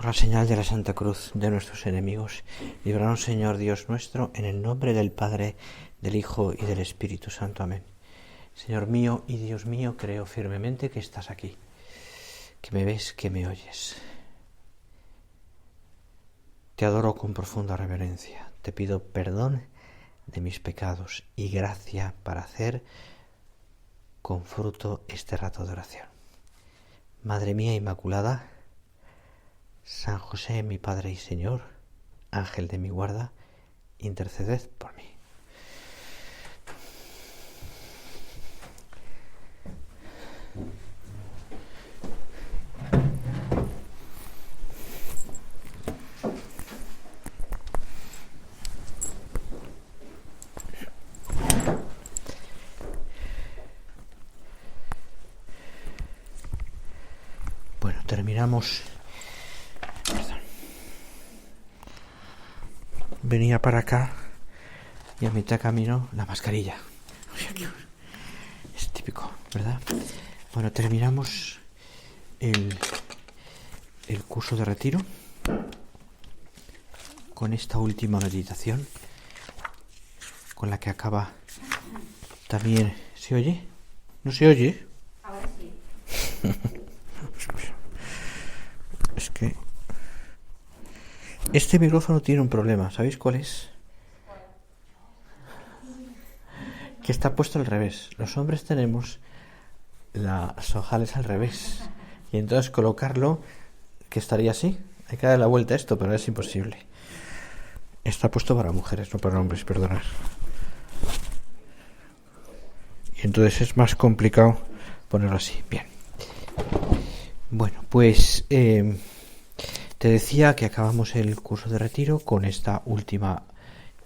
Por la señal de la Santa Cruz de nuestros enemigos, líbranos, Señor Dios nuestro, en el nombre del Padre, del Hijo y del Espíritu Santo. Amén. Señor mío y Dios mío, creo firmemente que estás aquí, que me ves, que me oyes. Te adoro con profunda reverencia. Te pido perdón de mis pecados y gracia para hacer con fruto este rato de oración. Madre mía Inmaculada, San José, mi Padre y Señor, Ángel de mi guarda, interceded por mí. Bueno, terminamos. Venía para acá y a mitad camino la mascarilla. Es típico, ¿verdad? Bueno, terminamos el curso de retiro con esta última meditación, con la que acaba también. ¿Se oye? ¿No se oye? Ahora sí. Es que este micrófono tiene un problema. ¿Sabéis cuál es? Que está puesto al revés. Los hombres tenemos las ojales al revés. Y entonces colocarlo, que estaría así. Hay que darle la vuelta a esto, pero es imposible. Está puesto para mujeres, no para hombres, perdonad. Y entonces es más complicado ponerlo así. Bien. Bueno, pues te decía que acabamos el curso de retiro con esta última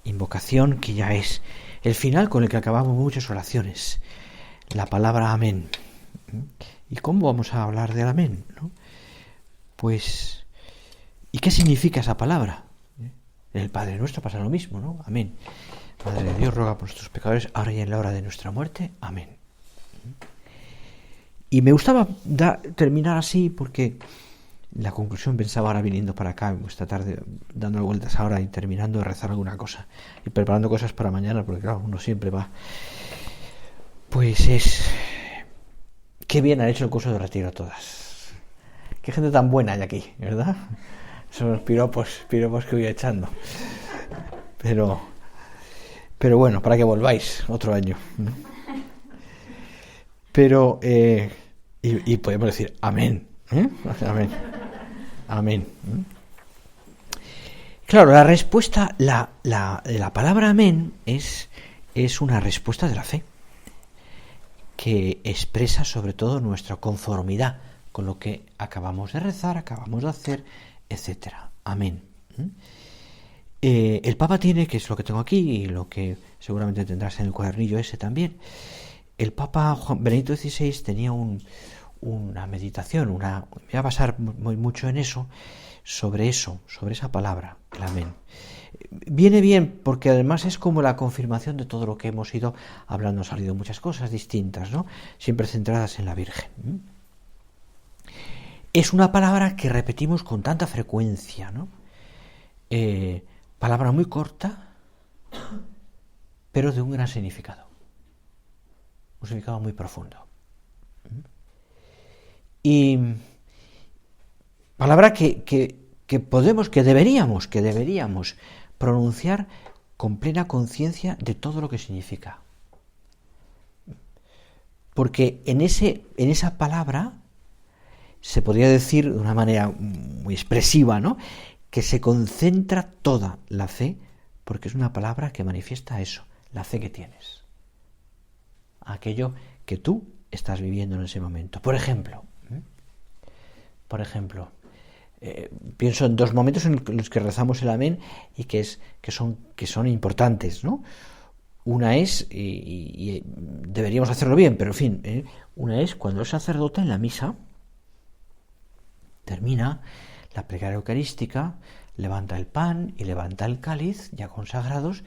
invocación, que ya es el final con el que acabamos muchas oraciones. La palabra amén. ¿Y cómo vamos a hablar del amén, ¿no? Pues, ¿y qué significa esa palabra? En el Padre Nuestro pasa lo mismo, ¿no? Amén. Madre de Dios, ruega por nuestros pecadores, ahora y en la hora de nuestra muerte. Amén. Y me gustaba terminar así porque la conclusión pensaba ahora viniendo para acá esta tarde, dando vueltas ahora y terminando de rezar alguna cosa y preparando cosas para mañana, porque claro, uno siempre va. Pues es... Qué bien han hecho el curso de retiro todas. Qué gente tan buena hay aquí, ¿verdad? Son los piropos que voy echando. Pero bueno, para que volváis otro año. Pero, y podemos decir amén. Amén. Amén. Claro, la respuesta, la palabra amén es una respuesta de la fe, que expresa sobre todo nuestra conformidad con lo que acabamos de rezar, acabamos de hacer, etcétera. Amén. El Papa tiene, que es lo que tengo aquí y lo que seguramente tendrás en el cuadernillo ese también, el Papa Benedicto XVI tenía una meditación, me voy a basar mucho en eso, sobre esa palabra, el amén. Viene bien porque además es como la confirmación de todo lo que hemos ido hablando. Han salido muchas cosas distintas, ¿no? Siempre centradas en la Virgen. Es una palabra que repetimos con tanta frecuencia, ¿no? Palabra muy corta, pero de un gran significado. Un significado muy profundo. Y palabra que deberíamos pronunciar con plena conciencia de todo lo que significa. Porque en esa palabra se podría decir de una manera muy expresiva, ¿no?, que se concentra toda la fe, porque es una palabra que manifiesta eso, la fe que tienes, aquello que tú estás viviendo en ese momento. Por ejemplo, pienso en dos momentos en los que rezamos el amén y que son importantes, ¿no? Una es, y deberíamos hacerlo bien, pero en fin, una es cuando el sacerdote en la misa termina la plegaria eucarística, levanta el pan y levanta el cáliz ya consagrados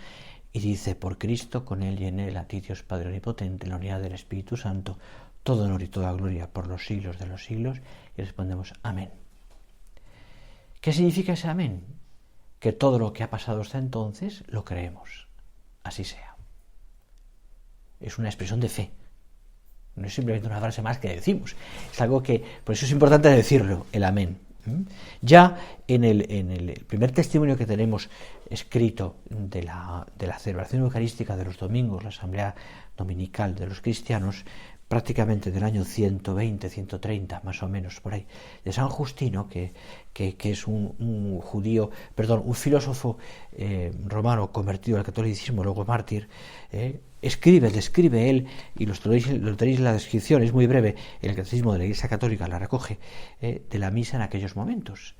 y dice: por Cristo, con él y en él, a ti Dios Padre Omnipotente, en la unidad del Espíritu Santo, todo honor y toda gloria por los siglos de los siglos. Y respondemos amén. ¿Qué significa ese amén? Que todo lo que ha pasado hasta entonces lo creemos. Así sea. Es una expresión de fe. No es simplemente una frase más que decimos. Es algo que, por eso es importante decirlo, el amén. Ya en el primer testimonio que tenemos escrito de la celebración eucarística de los domingos, la asamblea dominical de los cristianos, prácticamente del año 120, 130, más o menos, por ahí, de San Justino, que es un filósofo romano convertido al catolicismo, luego mártir, describe él, y lo tenéis en la descripción, es muy breve, en el Catecismo de la Iglesia Católica la recoge, de la misa en aquellos momentos.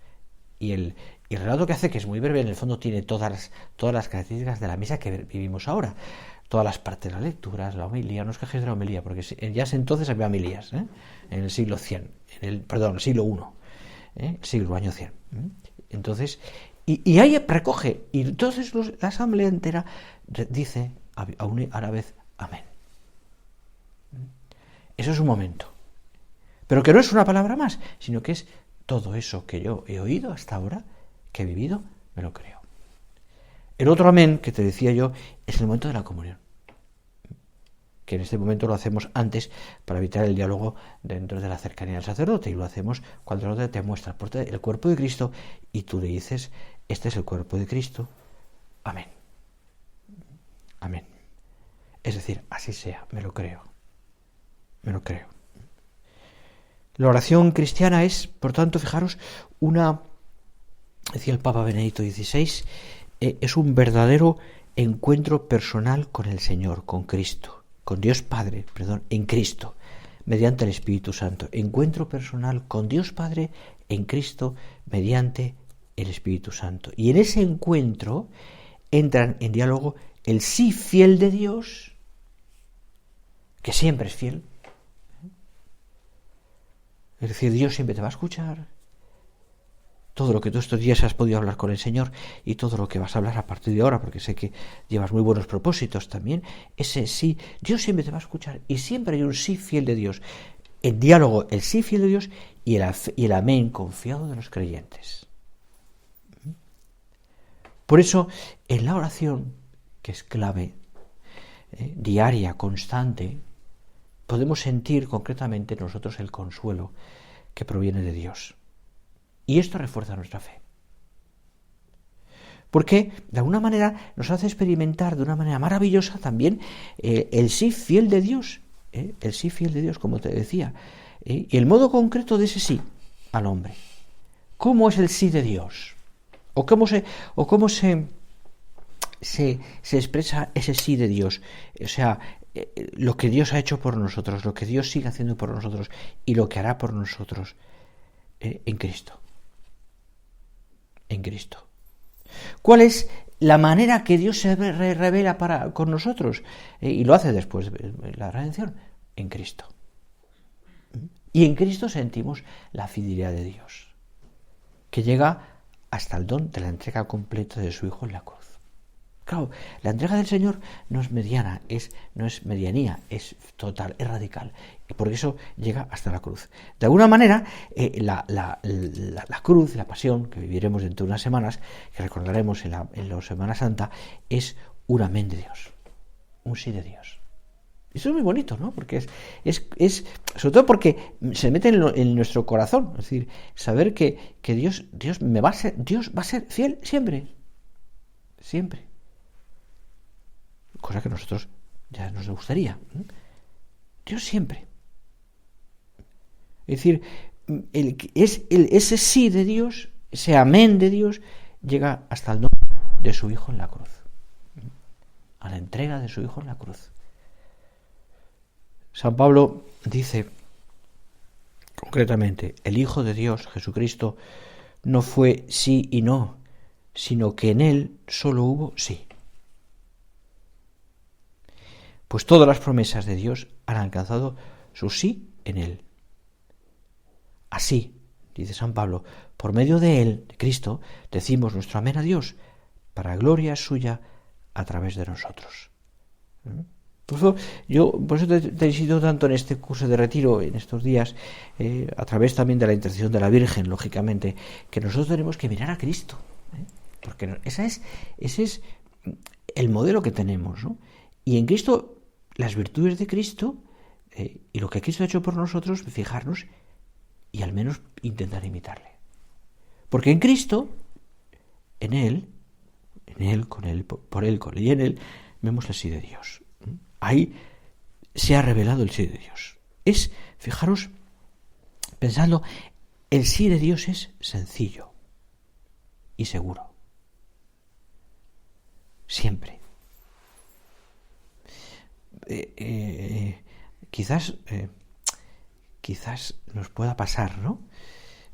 Y el relato que hace, que es muy breve, en el fondo tiene todas las características de la misa que vivimos ahora. Todas las partes de las lecturas, la homilía, no os quejéis de la homilía, porque ya entonces había homilías, en el siglo 100, el siglo I, año 100. Entonces, y ahí recoge, y entonces la asamblea entera dice a la vez amén. Eso es un momento. Pero que no es una palabra más, sino que es todo eso que yo he oído hasta ahora, que he vivido, me lo creo. El otro amén que te decía yo es el momento de la comunión, que en este momento lo hacemos antes para evitar el diálogo dentro de la cercanía del sacerdote, y lo hacemos cuando el sacerdote te muestra el cuerpo de Cristo y tú le dices, este es el cuerpo de Cristo, amén. Amén. Es decir, así sea, me lo creo. Me lo creo. La oración cristiana es, por tanto, fijaros, decía el Papa Benedicto XVI, es un verdadero encuentro personal con el Señor, con Cristo, con Dios Padre, en Cristo, mediante el Espíritu Santo. Encuentro personal con Dios Padre en Cristo mediante el Espíritu Santo. Y en ese encuentro entran en diálogo el sí fiel de Dios, que siempre es fiel. Es decir, Dios siempre te va a escuchar. Todo lo que tú estos días has podido hablar con el Señor y todo lo que vas a hablar a partir de ahora, porque sé que llevas muy buenos propósitos también, ese sí, Dios siempre te va a escuchar y siempre hay un sí fiel de Dios. En diálogo, el sí fiel de Dios y el amén confiado de los creyentes. Por eso, en la oración, que es clave, diaria, constante, podemos sentir concretamente nosotros el consuelo que proviene de Dios. Y esto refuerza nuestra fe. Porque, de alguna manera, nos hace experimentar de una manera maravillosa también el sí fiel de Dios. El sí fiel de Dios, como te decía. Y el modo concreto de ese sí al hombre. ¿Cómo es el sí de Dios? ¿O cómo se expresa ese sí de Dios? O sea, lo que Dios ha hecho por nosotros, lo que Dios sigue haciendo por nosotros y lo que hará por nosotros en Cristo. En Cristo. ¿Cuál es la manera que Dios se revela con nosotros? Y lo hace después de la redención, en Cristo. Y en Cristo sentimos la fidelidad de Dios, que llega hasta el don de la entrega completa de su Hijo en la cruz. Claro, la entrega del Señor no es mediana, no es medianía, es total, es radical. Y por eso llega hasta la cruz. De alguna manera, la cruz, la pasión, que viviremos dentro de unas semanas, que recordaremos en la Semana Santa, es un amén de Dios, un sí de Dios. Eso es muy bonito, ¿no? Porque es sobre todo porque se mete en nuestro corazón, es decir, saber que Dios va a ser fiel siempre, siempre. Cosa que a nosotros ya nos gustaría. Dios siempre. Es decir, ese sí de Dios, ese amén de Dios, llega hasta el don de su Hijo en la cruz. A la entrega de su Hijo en la cruz. San Pablo dice concretamente, el Hijo de Dios, Jesucristo, no fue sí y no, sino que en él solo hubo sí. Pues todas las promesas de Dios han alcanzado su sí en él. Así, dice San Pablo, por medio de él, de Cristo, decimos nuestro amén a Dios, para gloria suya a través de nosotros. Yo por eso te insisto tanto en este curso de retiro, en estos días, a través también de la intercesión de la Virgen, lógicamente, que nosotros tenemos que mirar a Cristo, porque ese es el modelo que tenemos, ¿no? Y en Cristo, las virtudes de Cristo y lo que Cristo ha hecho por nosotros, fijarnos y al menos intentar imitarle. Porque en Cristo, en Él, con Él, por Él, con Él y en Él, vemos el sí de Dios. Ahí se ha revelado el sí de Dios. Fijaros, pensadlo, el sí de Dios es sencillo y seguro. Siempre. Quizás nos pueda pasar, ¿no?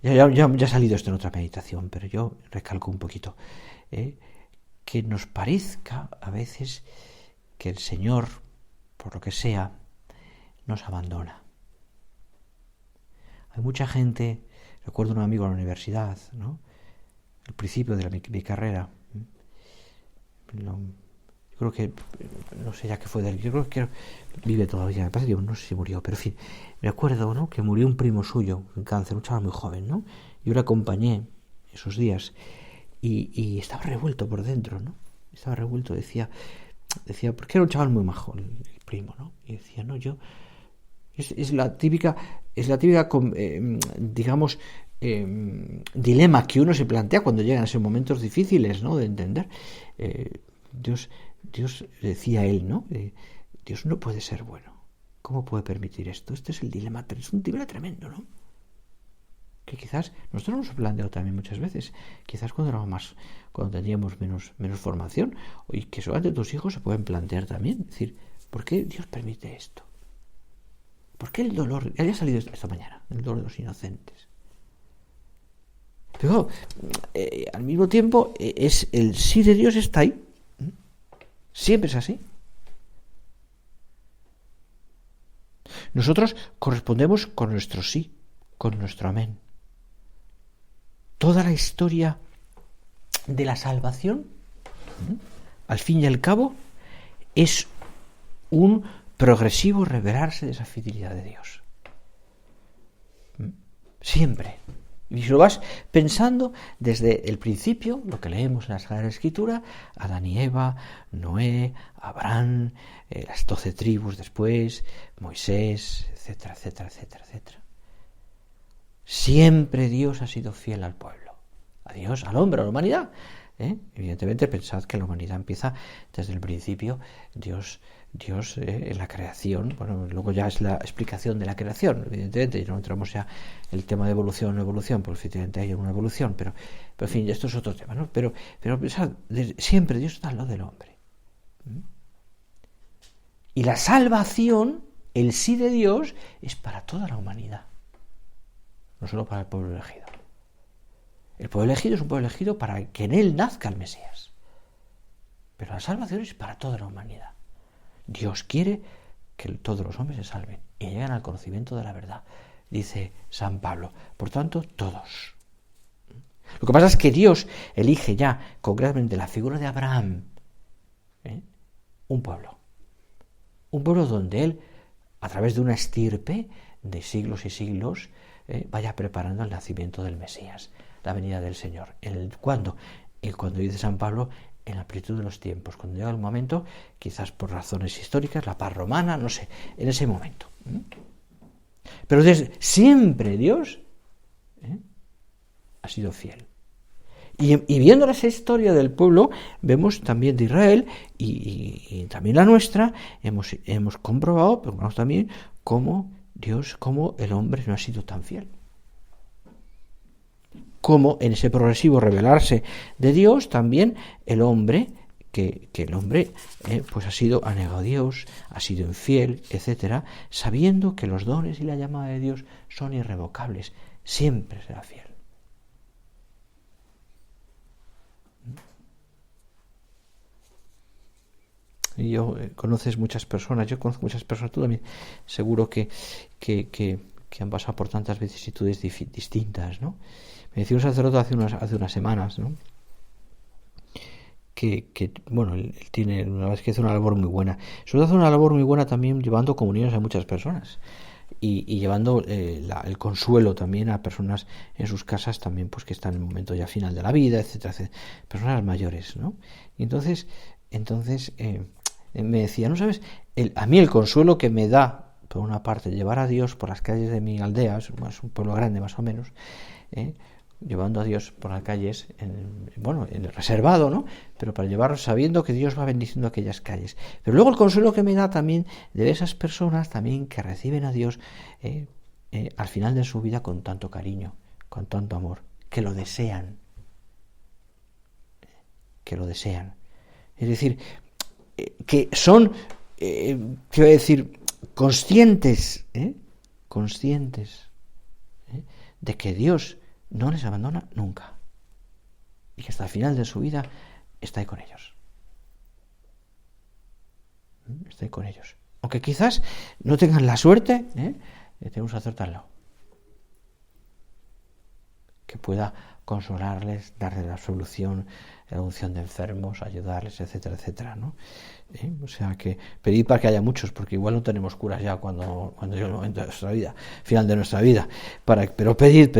Ya ha salido esto en otra meditación, pero yo recalco un poquito. Que nos parezca a veces que el Señor, por lo que sea, nos abandona. Hay mucha gente, recuerdo un amigo en la universidad, ¿no? Al principio de mi carrera, yo creo que, no sé ya qué fue de él, yo creo que vive todavía, me parece que no sé si murió, pero en fin, recuerdo, ¿no?, que murió un primo suyo con cáncer, un chaval muy joven, ¿no? Yo le acompañé esos días y estaba revuelto por dentro, ¿no? Estaba revuelto, decía, porque era un chaval muy majo, el primo, ¿no? Y decía, no, es la típica, digamos, dilema que uno se plantea cuando llegan a esos momentos difíciles, ¿no?, de entender. Dios decía él, ¿no? Dios no puede ser bueno. ¿Cómo puede permitir esto? Este es el dilema, es un dilema tremendo, ¿no? Que quizás nosotros nos hemos planteado también muchas veces, quizás cuando teníamos menos formación, y que solamente tus hijos se pueden plantear también, es decir, ¿por qué Dios permite esto? ¿Por qué el dolor? Ya ha salido esta mañana, el dolor de los inocentes. Pero al mismo tiempo, el sí de Dios está ahí. Siempre es así. Nosotros correspondemos con nuestro sí, con nuestro amén. Toda la historia de la salvación, al fin y al cabo, es un progresivo revelarse de esa fidelidad de Dios. Siempre. Y si lo vas pensando desde el principio, lo que leemos en la Sagrada Escritura, Adán y Eva, Noé, Abraham, las 12 tribus después, Moisés, etcétera, etcétera, etcétera, etcétera. Siempre Dios ha sido fiel al pueblo, a Dios, al hombre, a la humanidad. Evidentemente, pensad que la humanidad empieza desde el principio. Dios en la creación, bueno, luego ya es la explicación de la creación, evidentemente, y no entramos ya en el tema de evolución o no evolución, porque efectivamente hay una evolución, pero en fin, esto es otro tema, ¿no? Pero pensad, siempre Dios está al lado del hombre. Y la salvación, el sí de Dios, es para toda la humanidad, no solo para el pueblo elegido. El pueblo elegido es un pueblo elegido para que en él nazca el Mesías. Pero la salvación es para toda la humanidad. Dios quiere que todos los hombres se salven y lleguen al conocimiento de la verdad, dice San Pablo. Por tanto, todos. Lo que pasa es que Dios elige ya concretamente la figura de Abraham, un pueblo donde él, a través de una estirpe de siglos y siglos, vaya preparando el nacimiento del Mesías, la venida del Señor. Cuando dice San Pablo, en la plenitud de los tiempos, cuando llega el momento, quizás por razones históricas, la paz romana, no sé, en ese momento. Pero siempre Dios ha sido fiel. Y viendo esa historia del pueblo, vemos también de Israel y también la nuestra, hemos comprobado, pero vemos también cómo el hombre no ha sido tan fiel. Como en ese progresivo revelarse de Dios, también el hombre, pues ha negado a Dios, ha sido infiel, etcétera, sabiendo que los dones y la llamada de Dios son irrevocables, siempre será fiel. Y yo conozco muchas personas, tú también, seguro que han pasado por tantas vicisitudes distintas, ¿no? Me decía un sacerdote hace unas semanas, ¿no?, bueno, él tiene, la verdad es que hace una labor muy buena. Sobre todo hace una labor muy buena también llevando comuniones a muchas personas y llevando el consuelo también a personas en sus casas también, pues que están en el momento ya final de la vida, etcétera, etcétera, personas mayores, ¿no? Y entonces me decía, ¿no sabes? A mí el consuelo que me da, por una parte, llevar a Dios por las calles de mi aldea, es un pueblo grande más o menos, llevando a Dios por las calles, en el reservado, ¿no? Pero para llevarlo sabiendo que Dios va bendiciendo aquellas calles. Pero luego el consuelo que me da también de esas personas también que reciben a Dios al final de su vida con tanto cariño, con tanto amor, que lo desean. Es decir, que son, quiero decir, conscientes de que Dios no les abandona nunca y que hasta el final de su vida está ahí con ellos. Aunque quizás no tengan la suerte de tener un sacerdote al lado que pueda consolarles, darles la absolución, la unción de enfermos, ayudarles, etcétera, etcétera, ¿no? O sea que pedid para que haya muchos, porque igual no tenemos curas ya cuando llegue el momento de nuestra vida, final de nuestra vida. Pero pedid.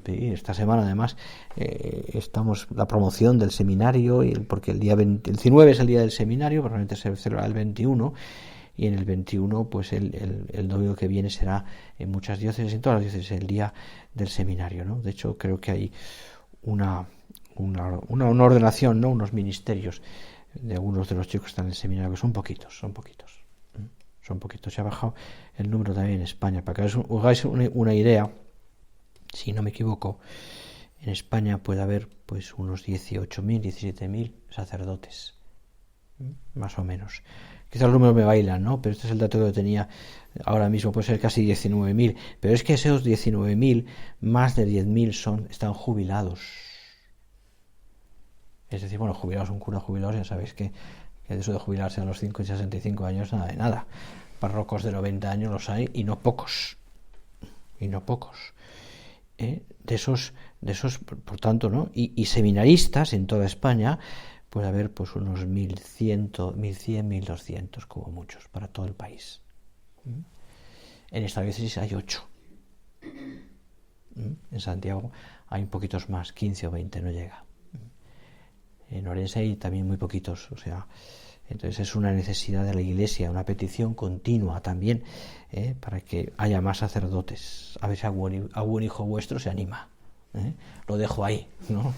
Esta semana además estamos la promoción del seminario, porque el día 19 es el día del seminario, probablemente se celebra el 21. Y en el 21, pues el domingo que viene será en muchas diócesis, en todas las diócesis, el día del seminario, ¿no? De hecho, creo que hay una ordenación, ¿no? Unos ministerios de algunos de los chicos que están en el seminario, que son poquitos. Se ha bajado el número también en España. Para que os hagáis una idea, si no me equivoco, en España puede haber pues unos 18.000, 17.000 sacerdotes, más o menos. Quizás los números me bailan, ¿no? Pero este es el dato que yo tenía ahora mismo, puede ser casi 19.000. Pero es que esos 19.000, más de 10.000 están jubilados. Es decir, bueno, jubilados, un cura jubilado, ya sabéis que de eso de jubilarse a los 5 y 65 años, nada de nada. Párrocos de 90 años los hay y no pocos. De esos, por tanto, ¿no? Y seminaristas en toda España puede haber pues unos 1.100, 1.200 como muchos para todo el país. En esta diócesis hay 8. En Santiago hay un poquitos más, 15 o 20, no llega. En Orense hay también muy poquitos, o sea, entonces es una necesidad de la Iglesia, una petición continua también para que haya más sacerdotes. A ver si algún hijo vuestro se anima. Lo dejo ahí, ¿no?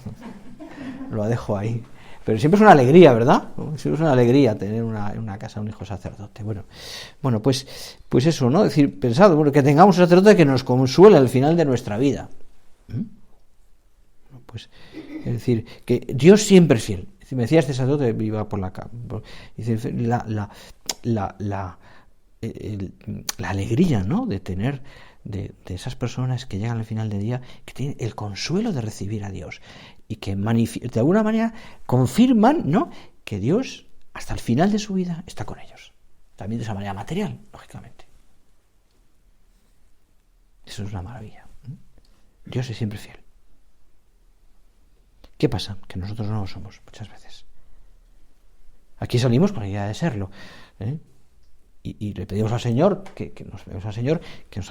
Lo dejo ahí. Pero siempre es una alegría, ¿verdad? Siempre es una alegría tener en una casa un hijo sacerdote. Bueno, pues eso, ¿no? Es decir, pensad, que tengamos un sacerdote que nos consuele al final de nuestra vida. Pues, es decir, que Dios siempre es fiel. Me decía este sacerdote, iba por la calle. Dice, la alegría, ¿no? De tener de esas personas que llegan al final del día, que tienen el consuelo de recibir a Dios y que de alguna manera confirman, ¿no? Que Dios hasta el final de su vida está con ellos, también de esa manera material, lógicamente. Eso es una maravilla. Dios es siempre fiel. ¿Qué pasa? Que nosotros no lo somos muchas veces. Aquí salimos con la idea de serlo, y le pedimos al Señor que nos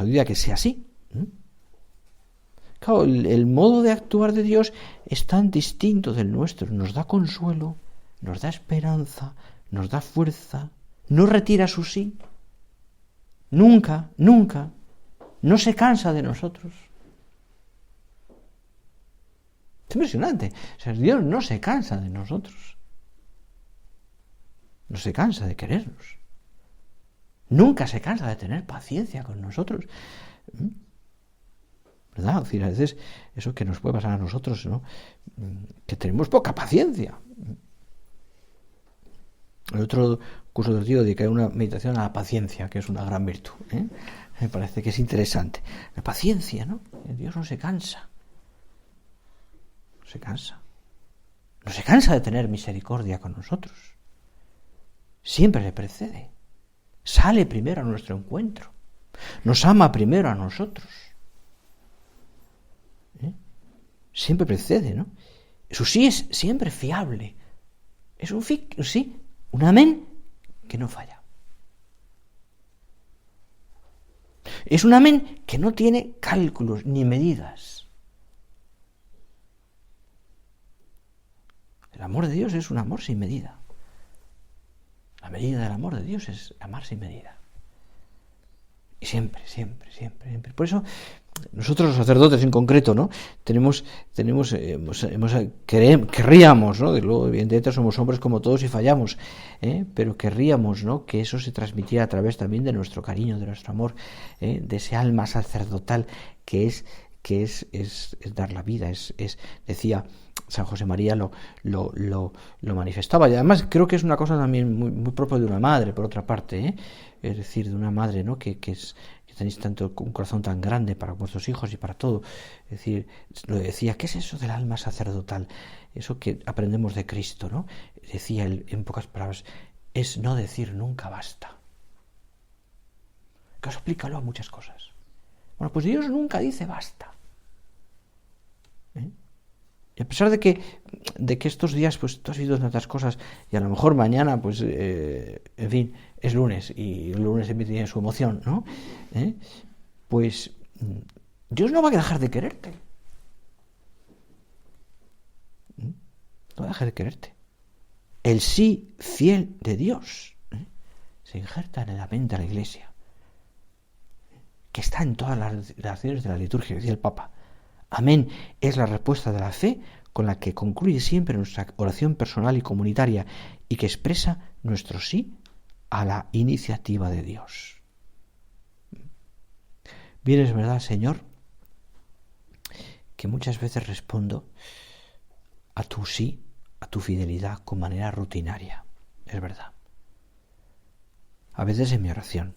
ayude a que sea así. Claro, el modo de actuar de Dios es tan distinto del nuestro. Nos da consuelo, nos da esperanza, nos da fuerza, no retira su sí. Nunca. No se cansa de nosotros. Es impresionante. O sea, Dios no se cansa de nosotros. No se cansa de querernos. Nunca se cansa de tener paciencia con nosotros. ¿Verdad? Es decir, a veces eso que nos puede pasar a nosotros, ¿no? Que tenemos poca paciencia. El otro curso del tío dedica una meditación a la paciencia, que es una gran virtud. Me parece que es interesante. La paciencia, ¿no? Dios no se cansa. No se cansa de tener misericordia con nosotros. Siempre le precede. Sale primero a nuestro encuentro. Nos ama primero a nosotros. Siempre precede, ¿no? Eso sí es siempre fiable. Es un sí, un amén que no falla. Es un amén que no tiene cálculos ni medidas. El amor de Dios es un amor sin medida. La medida del amor de Dios es amar sin medida. Y siempre. Por eso, nosotros los sacerdotes en concreto, ¿no? Querríamos, ¿no? Luego, evidentemente, somos hombres como todos y fallamos, pero querríamos, ¿no? Que eso se transmitiera a través también de nuestro cariño, de nuestro amor, de ese alma sacerdotal que es dar la vida, decía San José María, lo manifestaba, y además creo que es una cosa también muy propia de una madre, por otra parte, es decir, de una madre, ¿no? que tenéis tanto un corazón tan grande para vuestros hijos y para todo. Es decir, lo decía, ¿qué es eso del alma sacerdotal? Eso que aprendemos de Cristo, ¿no? Decía él, en pocas palabras, es no decir nunca basta. Que os explícalo a muchas cosas. Bueno, pues Dios nunca dice basta. Y a pesar de que estos días pues tú has vivido tantas cosas y a lo mejor mañana pues en fin, es lunes y el lunes tiene su emoción, ¿no? Pues Dios no va a dejar de quererte. No va a dejar de quererte. El sí fiel de Dios se injerta en la mente de la Iglesia, que está en todas las relaciones de la liturgia, decía el Papa. Amén es la respuesta de la fe con la que concluye siempre nuestra oración personal y comunitaria y que expresa nuestro sí a la iniciativa de Dios. Bien, es verdad, Señor, que muchas veces respondo a tu sí, a tu fidelidad con manera rutinaria. Es verdad. A veces en mi oración,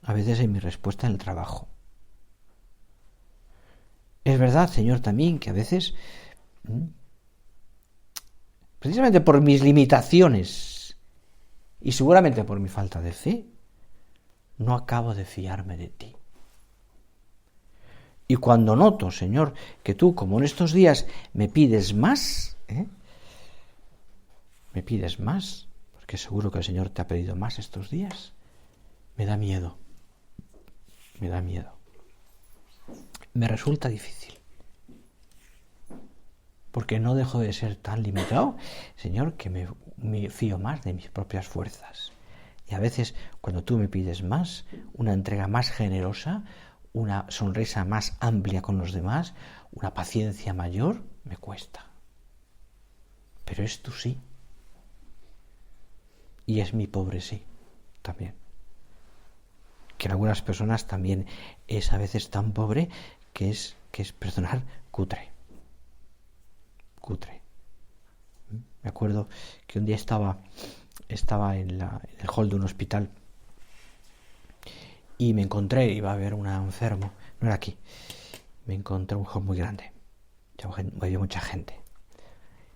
a veces en mi respuesta en el trabajo. Es verdad, Señor, también que a veces, precisamente por mis limitaciones y seguramente por mi falta de fe, no acabo de fiarme de ti. Y cuando noto, Señor, que tú, como en estos días, me pides más, porque seguro que el Señor te ha pedido más estos días, me da miedo. Me resulta difícil, porque no dejo de ser tan limitado, Señor, que me fío más de mis propias fuerzas. Y a veces, cuando tú me pides más, una entrega más generosa, una sonrisa más amplia con los demás, una paciencia mayor, me cuesta. Pero es tu sí. Y es mi pobre sí, también. Que en algunas personas también es a veces tan pobre que es perdonar, cutre. Me acuerdo que un día estaba en el hall de un hospital y me encontré, iba a ver un enfermo, no era aquí, me encontré un hall muy grande, había mucha gente.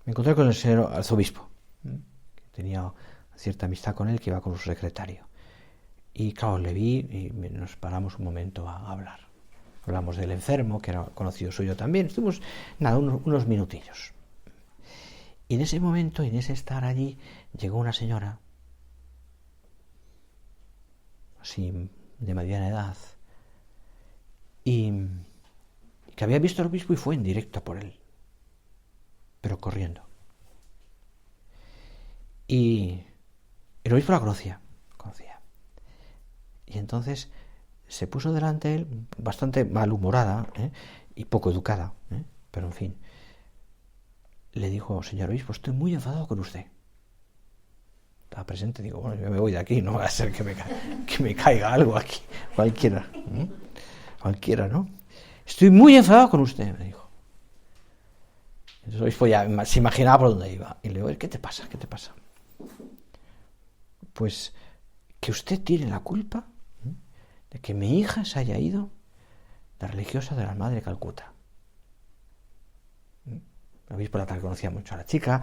Me encontré con el señor arzobispo, que tenía cierta amistad con él, que iba con su secretario. Y claro, le vi y nos paramos un momento a hablar. Hablamos del enfermo, que era conocido suyo también. Estuvimos, unos minutillos. Y en ese momento, en ese estar allí, llegó una señora, así de mediana edad, y que había visto al obispo y fue en directo por él, pero corriendo. Y el obispo la conocía. Y entonces se puso delante de él, bastante malhumorada y poco educada, pero en fin, le dijo: señor obispo, estoy muy enfadado con usted. Estaba presente, digo, bueno, yo me voy de aquí, no va a ser que me caiga algo aquí, cualquiera, ¿no? Estoy muy enfadado con usted, me dijo. Entonces el obispo ya se imaginaba por dónde iba, y le digo: ¿qué te pasa? Pues que usted tiene la culpa de que mi hija se haya ido de religiosa de la Madre de Calcuta. El obispo la conocía mucho a la chica,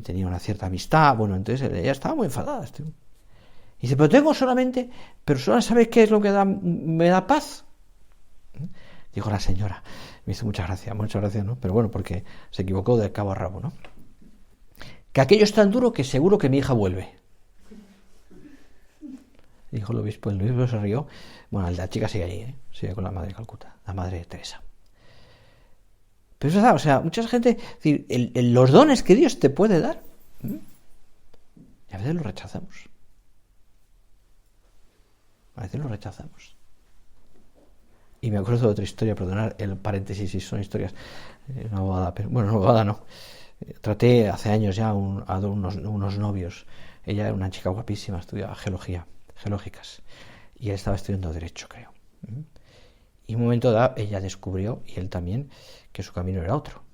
tenía una cierta amistad, bueno, entonces ella estaba muy enfadada. Y dice: pero solo ¿sabes qué es lo que me da paz? Dijo la señora, me hizo muchas gracias, ¿no? Pero bueno, porque se equivocó de cabo a rabo, ¿no? que aquello es tan duro que seguro que mi hija vuelve. Dijo el obispo se rió. Bueno, la chica sigue ahí, sigue con la madre de Calcuta, la madre de Teresa. Pero es verdad, o sea, mucha gente, es decir, los dones que Dios te puede dar, y a veces los rechazamos. A veces los rechazamos. Y me acuerdo de otra historia, perdonad el paréntesis, si son historias, una bobada, pero bueno, no bobada no. Traté hace años ya a unos novios. Ella era una chica guapísima, estudiaba geológicas, y él estaba estudiando Derecho, creo. Y en un momento dado, ella descubrió, y él también, que su camino era otro.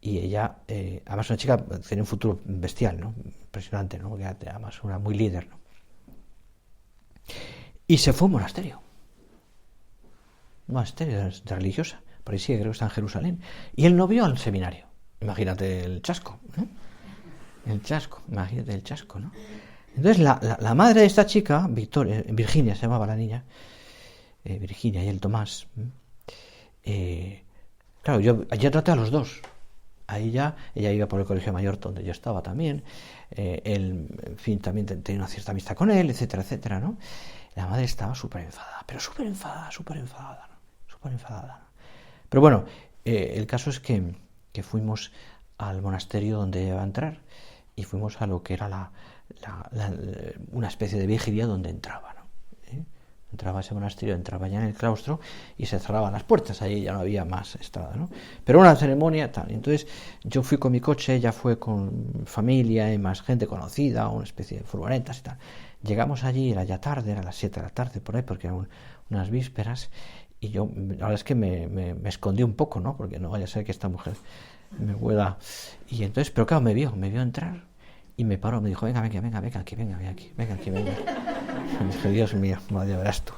Y ella, además una chica, tenía un futuro bestial, ¿no? Impresionante, ¿no? Porque además una muy líder, ¿no? Y se fue a un monasterio de religiosa, por ahí sí, creo que está en Jerusalén, y él no vio al seminario. Imagínate el chasco, imagínate el chasco, ¿no? Entonces la madre de esta chica, Virginia se llamaba la niña, Virginia y el Tomás, claro, yo traté a los dos. Ahí ella iba por el colegio mayor donde yo estaba también, él, en fin, también tenía una cierta amistad con él, etcétera, etcétera, ¿no? La madre estaba súper enfadada, pero súper enfadada, ¿no? Pero bueno, el caso es que fuimos al monasterio donde iba a entrar, y fuimos a lo que era una especie de vigilia donde entraba, ¿no? Entraba a ese monasterio, entraba ya en el claustro y se cerraban las puertas, ahí ya no había más estrada, ¿no? Pero una ceremonia tal. Entonces yo fui con mi coche, ella fue con familia y más gente conocida, una especie de furgonetas y tal. Llegamos allí, era ya tarde, era las 7 de la tarde por ahí, porque eran unas vísperas, y yo, la verdad es que me escondí un poco, ¿no? Porque no vaya a ser que esta mujer me pueda... Y entonces, pero claro, me vio entrar y me paró, me dijo, venga aquí. Me dije, Dios mío, madre, verás tú.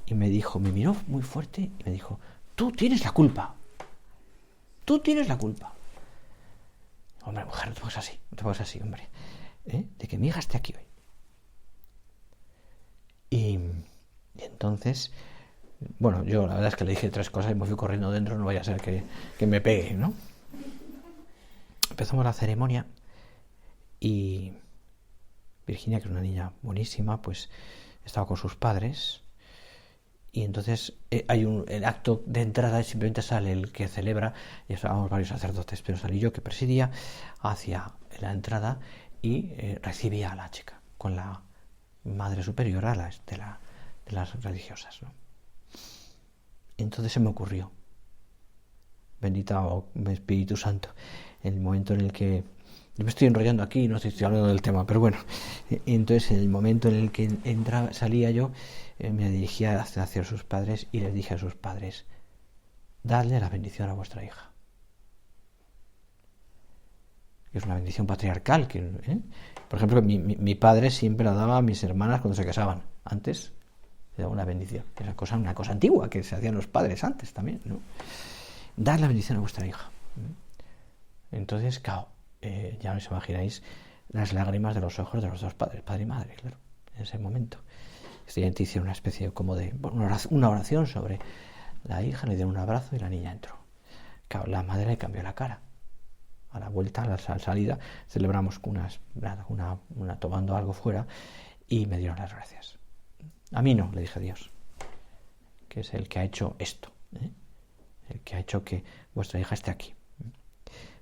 Y me miró muy fuerte y me dijo, tú tienes la culpa. Hombre, mujer, no te pongas así, hombre. De que mi hija esté aquí hoy. Y entonces, bueno, yo la verdad es que le dije 3 cosas y me fui corriendo dentro, no vaya a ser que me pegue, ¿no? Empezamos la ceremonia y Virginia, que es una niña buenísima, pues estaba con sus padres, y entonces hay el acto de entrada, simplemente sale el que celebra, y estábamos varios sacerdotes, pero salí yo que presidía hacia la entrada y recibía a la chica con la madre superiora de las religiosas, ¿no? Entonces se me ocurrió, bendito Espíritu Santo, el momento en el que yo me estoy enrollando aquí, no estoy hablando del tema, pero bueno, entonces en el momento en el que salía yo, me dirigía hacia sus padres y les dije a sus padres, dadle la bendición a vuestra hija. Es una bendición patriarcal, por ejemplo, mi padre siempre la daba a mis hermanas cuando se casaban. Antes le daba una bendición, era una cosa antigua que se hacían los padres antes también, ¿no? Dad la bendición a vuestra hija. Entonces, claro, ya os imagináis las lágrimas de los ojos de los dos padres, padre y madre, claro, en ese momento. Estudiante hicieron una especie como de una oración sobre la hija, le dieron un abrazo y la niña entró. Claro, la madre le cambió la cara. A la vuelta, a la salida, celebramos tomando algo fuera, y me dieron las gracias. A mí no, le dije a Dios, que es el que ha hecho esto, el que ha hecho que vuestra hija esté aquí.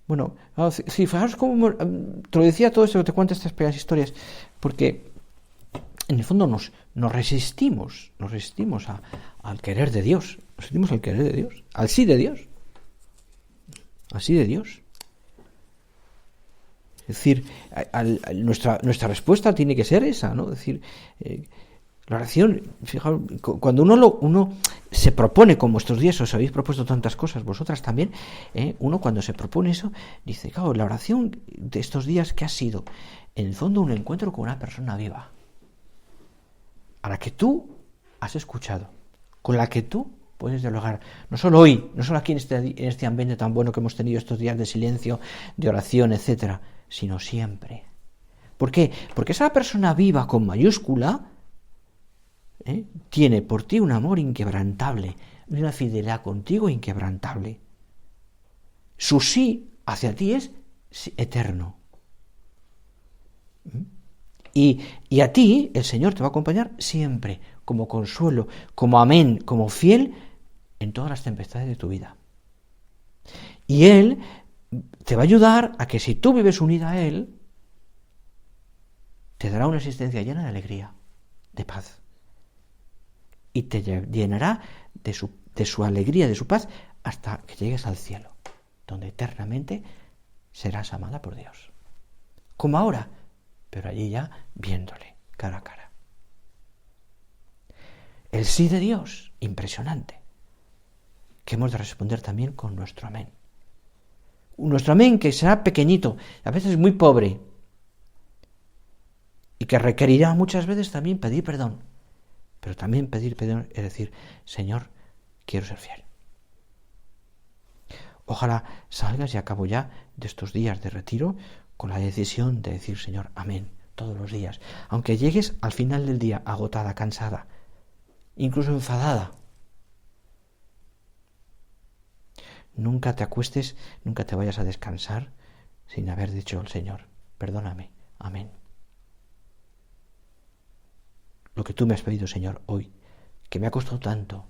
Bueno, si fijaros cómo te lo decía todo esto, te cuento estas pequeñas historias, porque en el fondo nos resistimos al querer de Dios, al sí de Dios. Es decir, nuestra respuesta tiene que ser esa, ¿no? Es decir, la oración, fijaos, cuando uno se propone, como estos días os habéis propuesto tantas cosas, vosotras también, uno cuando se propone eso, dice, claro, la oración de estos días, ¿qué ha sido? En el fondo, un encuentro con una persona viva, a la que tú has escuchado, con la que tú puedes dialogar, no solo hoy, no solo aquí en este ambiente tan bueno que hemos tenido estos días de silencio, de oración, etcétera, sino siempre. ¿Por qué? Porque esa persona viva con mayúscula tiene por ti un amor inquebrantable, una fidelidad contigo inquebrantable. Su sí hacia ti es eterno. Y a ti el Señor te va a acompañar siempre, como consuelo, como amén, como fiel en todas las tempestades de tu vida. Y Él te va a ayudar a que si tú vives unida a Él, te dará una existencia llena de alegría, de paz. Y te llenará de su alegría, de su paz, hasta que llegues al cielo, donde eternamente serás amada por Dios. Como ahora, pero allí ya viéndole cara a cara. El sí de Dios, impresionante, que hemos de responder también con nuestro amén. Nuestro amén, que será pequeñito, a veces muy pobre, y que requerirá muchas veces también pedir perdón. Pero también pedir perdón es decir, Señor, quiero ser fiel. Ojalá salgas y acabo ya de estos días de retiro con la decisión de decir, Señor, amén, todos los días. Aunque llegues al final del día agotada, cansada, incluso enfadada. Nunca te acuestes, nunca te vayas a descansar sin haber dicho al Señor, perdóname, amén. Lo que tú me has pedido, Señor, hoy, que me ha costado tanto,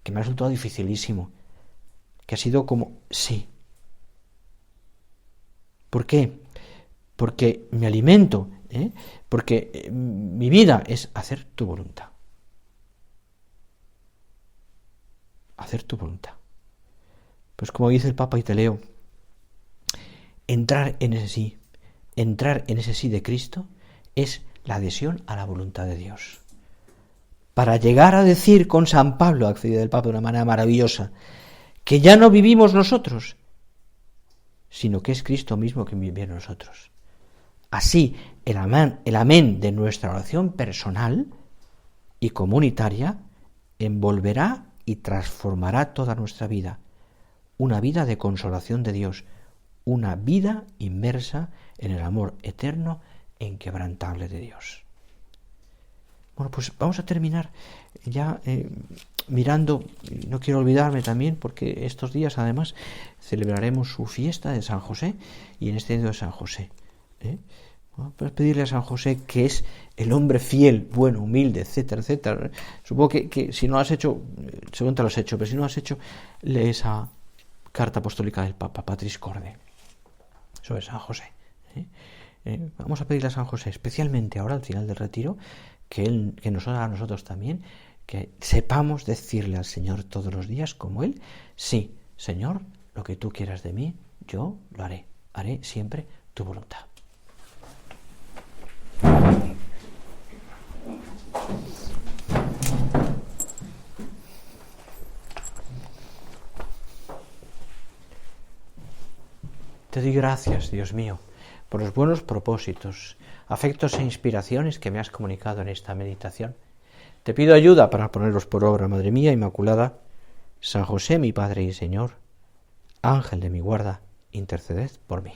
que me ha resultado dificilísimo, que ha sido como sí. ¿Por qué? Porque me alimento, porque mi vida es hacer tu voluntad. Hacer tu voluntad. Pues como dice el Papa, y te leo, entrar en ese sí de Cristo es la adhesión a la voluntad de Dios. Para llegar a decir con San Pablo, accedido del Papa de una manera maravillosa, que ya no vivimos nosotros, sino que es Cristo mismo quien vive en nosotros. Así, el amén de nuestra oración personal y comunitaria envolverá y transformará toda nuestra vida. Una vida de consolación de Dios, una vida inmersa en el amor eterno e inquebrantable de Dios. Bueno, pues vamos a terminar ya mirando, no quiero olvidarme también, porque estos días además celebraremos su fiesta de San José, y en este año de San José. Vamos a pedirle a San José, que es el hombre fiel, bueno, humilde, etcétera, etcétera. Supongo que si no lo has hecho, según te lo has hecho, pero si no lo has hecho, lee esa carta apostólica del Papa, Patris Corde, sobre San José. Vamos a pedirle a San José, especialmente ahora al final del retiro, que nos haga a nosotros también, que sepamos decirle al Señor todos los días, como Él, sí, Señor, lo que tú quieras de mí, yo lo haré siempre tu voluntad. Te doy gracias, Dios mío, por los buenos propósitos, afectos e inspiraciones que me has comunicado en esta meditación. Te pido ayuda para ponerlos por obra, Madre mía Inmaculada. San José, mi Padre y Señor, Ángel de mi guarda, interceded por mí.